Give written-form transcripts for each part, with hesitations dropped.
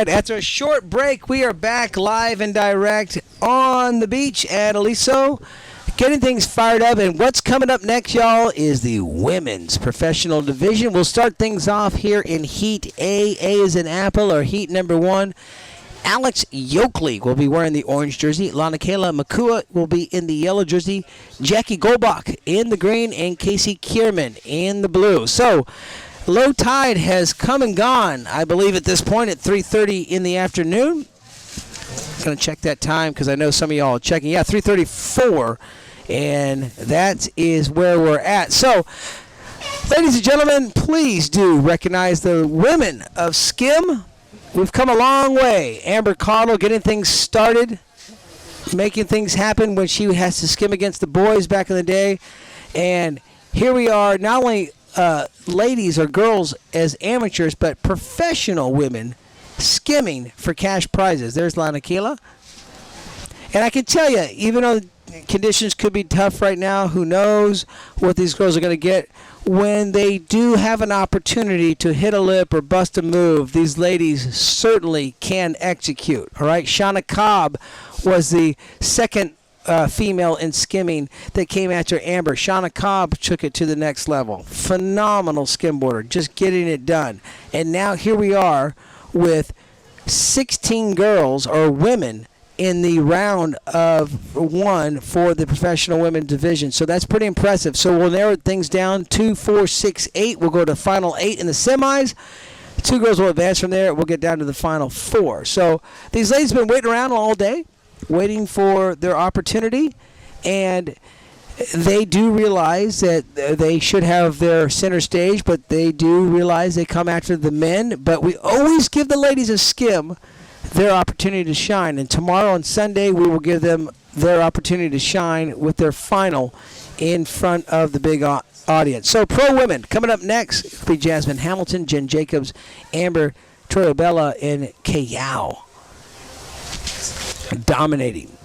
right, after a short break, we are back live and direct on the beach at Aliso, getting things fired up. And what's coming up next, y'all, is the women's professional division. We'll start things off here in Heat A. A is in Apple, or Heat number 1. Alex Yoakley will be wearing the orange jersey. Lanakela Makua will be in the yellow jersey. Jackie Golbach in the green, and Casey Kierman in the blue. So, low tide has come and gone, I believe, at this point at 3:30 in the afternoon. I'm going to check that time because I know some of y'all are checking. Yeah, 3:34, and that is where we're at. So, ladies and gentlemen, please do recognize the women of Skim. We've come a long way. Amber Cottle getting things started, making things happen when she has to skim against the boys back in the day. And here we are, not only ladies or girls as amateurs, but professional women skimming for cash prizes. There's Lana Keela. And I can tell you, even though conditions could be tough right now, who knows what these girls are going to get. When they do have an opportunity to hit a lip or bust a move, these ladies certainly can execute. All right, Shauna Cobb was the second female in skimming that came after Amber. Shauna Cobb took it to the next level. Phenomenal skimboarder, just getting it done. And now here we are with 16 girls or women in the round of 1 for the professional women division. So that's pretty impressive. So we'll narrow things down. 2, 4, 6, 8. We'll go to final 8 in the semis. 2 girls will advance from there. We'll get down to the final 4. So these ladies have been waiting around all day, waiting for their opportunity. And they do realize that they should have their center stage, but they do realize they come after the men. But we always give the ladies a skim their opportunity to shine, and tomorrow and Sunday we will give them their opportunity to shine with their final in front of the big audience. So pro women coming up next will be Jasmine Hamilton, Jen Jacobs, Amber Torrabella, and Kayao dominating.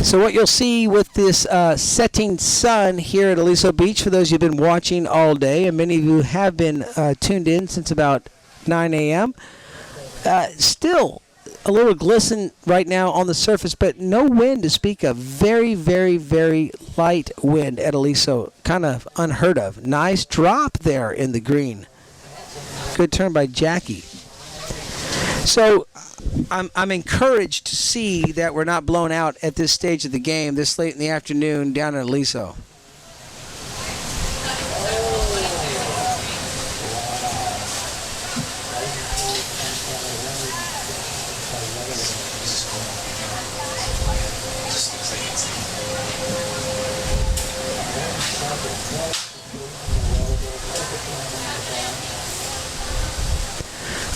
So what you'll see with this setting sun here at Aliso Beach, for those who've been watching all day, and many of you have been tuned in since about 9 a.m., still a little glisten right now on the surface, but no wind to speak of. Very, very, very light wind at Aliso. Kind of unheard of. Nice drop there in the green. Good turn by Jackie. So I'm encouraged to see that we're not blown out at this stage of the game this late in the afternoon down at Aliso.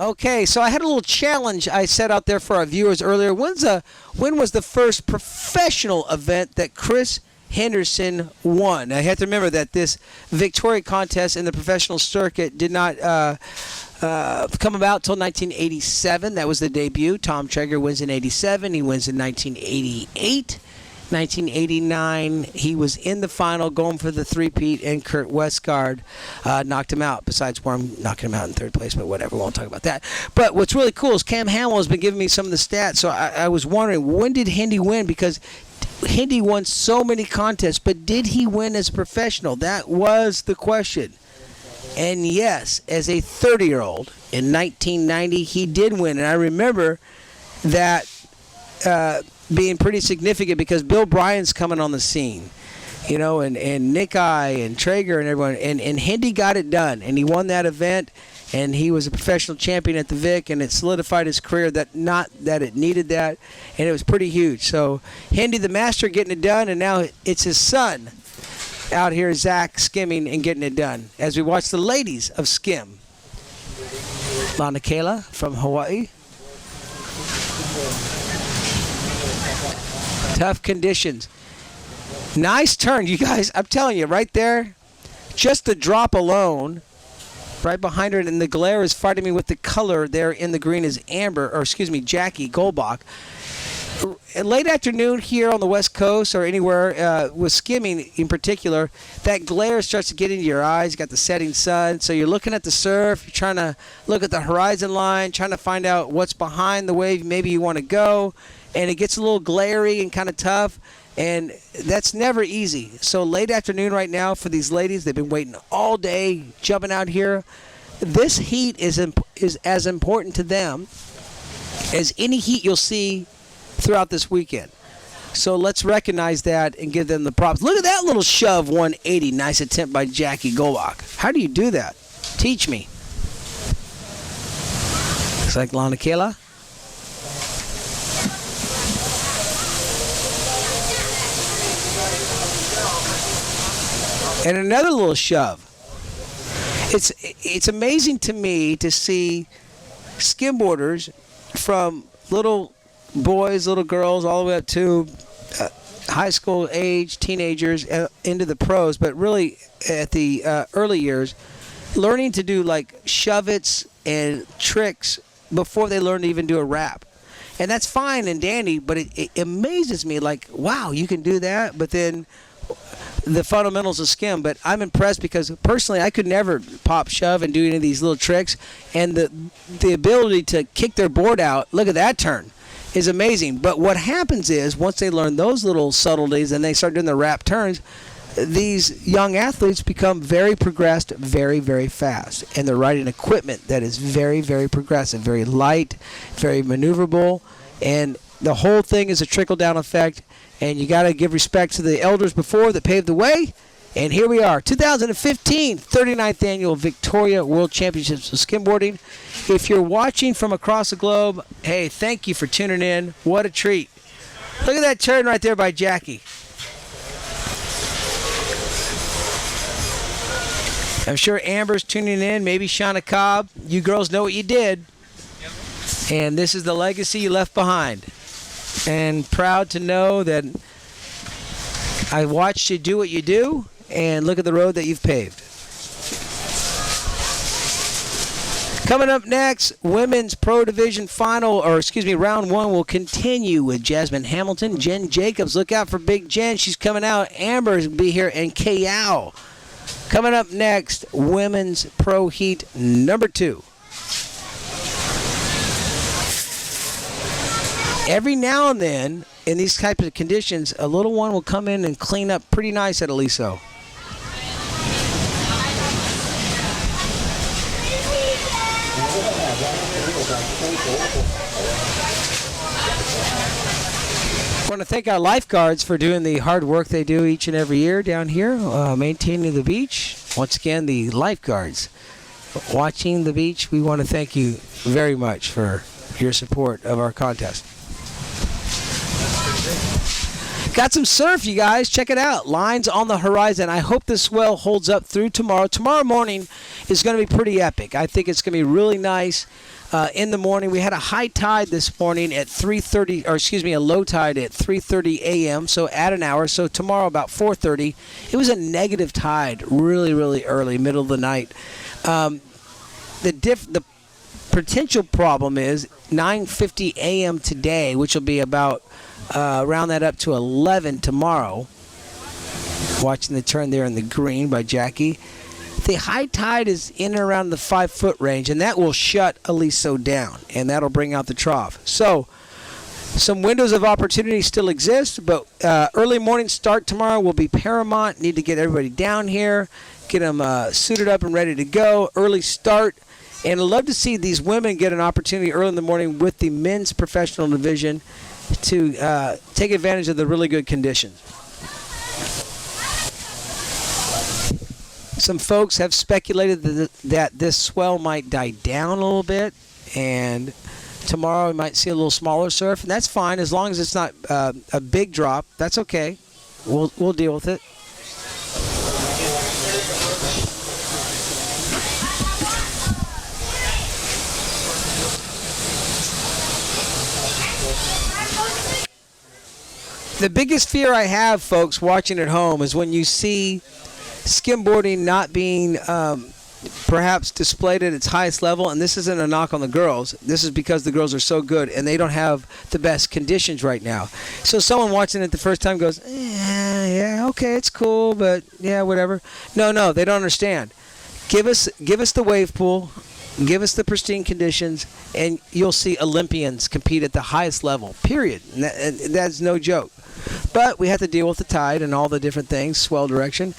Okay, so I had a little challenge I set out there for our viewers earlier. When was the first professional event that Chris Henderson won? Now, you have to remember that this Victoria contest in the professional circuit did not come about until 1987. That was the debut. Tom Traeger wins in 87. He wins in 1988. 1989, he was in the final going for the three-peat, and Kurt Westgard knocked him out, besides Worm knocking him out in third place, but whatever, we won't talk about that. But what's really cool is Cam Hamill has been giving me some of the stats, so I was wondering, when did Hendy win? Because Hendy won so many contests, but did he win as a professional? That was the question. And yes, as a 30-year-old in 1990, he did win, and I remember that being pretty significant because Bill Bryan's coming on the scene, you know, and Nick I and Traeger and everyone, and Hendy got it done, and he won that event, and he was a professional champion at the VIC, and it solidified his career. That not that it needed that, and it was pretty huge. So Hendy, the master, getting it done, and now it's his son out here, Zach, skimming and getting it done. As we watch the ladies of skim, Lana Kayla from Hawaii. Tough conditions. Nice turn, you guys. I'm telling you, right there, just the drop alone, right behind her, and the glare is fighting me with the color there in the green is Jackie Golbach. late afternoon here on the West Coast or anywhere with skimming in particular, that glare starts to get into your eyes. You got the setting sun, so you're looking at the surf. You're trying to look at the horizon line, trying to find out what's behind the wave maybe you want to go, and it gets a little glary and kind of tough, and that's never easy. So late afternoon right now for these ladies, they've been waiting all day, jumping out here. This heat is as important to them as any heat you'll see throughout this weekend. So let's recognize that and give them the props. Look at that little shove 180. Nice attempt by Jackie Golbach. How do you do that? Teach me. Looks like Lana Kayla. And another little shove. It's amazing to me to see skimboarders from little boys, little girls, all the way up to high school age, teenagers, into the pros, but really at the early years, learning to do like shove-its and tricks before they learn to even do a wrap. And that's fine and dandy, but it amazes me, like, wow, you can do that, but then the fundamentals of skim. But I'm impressed because personally I could never pop, shove, and do any of these little tricks, and the ability to kick their board out, look at that turn, is amazing. But what happens is once they learn those little subtleties and they start doing the wrap turns, these young athletes become very progressed very, very fast, and they're riding equipment that is very, very progressive, very light, very maneuverable, and the whole thing is a trickle-down effect. And you got to give respect to the elders before that paved the way. And here we are, 2015 39th Annual Victoria World Championships of Skimboarding. If you're watching from across the globe, hey, thank you for tuning in. What a treat. Look at that turn right there by Jackie. I'm sure Amber's tuning in, maybe Shauna Cobb. You girls know what you did. And this is the legacy you left behind. And proud to know that I watched you do what you do, and look at the road that you've paved. Coming up next, women's pro division round one will continue with Jasmine Hamilton, Jen Jacobs. Look out for Big Jen. She's coming out. Amber's will be here, and Kayao. Coming up next, women's pro heat number 2. Every now and then, in these types of conditions, a little one will come in and clean up pretty nice at Aliso. I want to thank our lifeguards for doing the hard work they do each and every year down here, maintaining the beach. Once again, the lifeguards watching the beach, we want to thank you very much for your support of our contest. Got some surf, you guys. Check it out. Lines on the horizon. I hope this swell holds up through tomorrow. Tomorrow morning is going to be pretty epic. I think it's going to be really nice in the morning. We had a high tide this morning at 3:30, or excuse me, a low tide at 3:30 a.m., so add an hour. So tomorrow about 4:30, it was a negative tide really, really early, middle of the night. The potential problem is 9:50 a.m. today, which will be about round that up to 11 tomorrow. Watching the turn there in the green by Jackie. The high tide is in and around the 5-foot range, and that will shut Aliso down, and that'll bring out the trough. So some windows of opportunity still exist, but early morning start tomorrow will be paramount. Need to get everybody down here, get them suited up and ready to go. Early start. And I'd love to see these women get an opportunity early in the morning with the men's professional division to take advantage of the really good conditions. Some folks have speculated that this swell might die down a little bit, and tomorrow we might see a little smaller surf, and that's fine as long as it's not a big drop. That's okay. We'll deal with it. The biggest fear I have, folks, watching at home, is when you see skimboarding not being perhaps displayed at its highest level, and this isn't a knock on the girls. This is because the girls are so good and they don't have the best conditions right now. So someone watching it the first time goes, yeah, okay, it's cool, but yeah, whatever. No, they don't understand. Give us the wave pool, give us the pristine conditions, and you'll see Olympians compete at the highest level, period. And that's no joke. But we have to deal with the tide and all the different things, swell direction.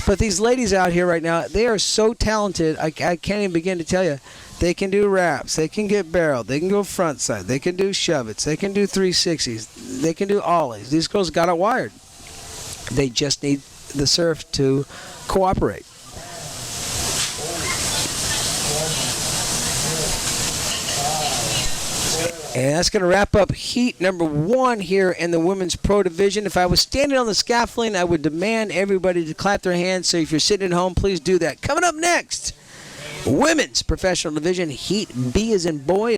But these ladies out here right now, they are so talented, I can't even begin to tell you. They can do wraps, they can get barreled, they can go front side, they can do shove-its, they can do 360s, they can do ollies. These girls got it wired. They just need the surf to cooperate. And that's going to wrap up heat number 1 here in the Women's Pro Division. If I was standing on the scaffolding, I would demand everybody to clap their hands. So if you're sitting at home, please do that. Coming up next, Women's Professional Division, Heat B as in boy.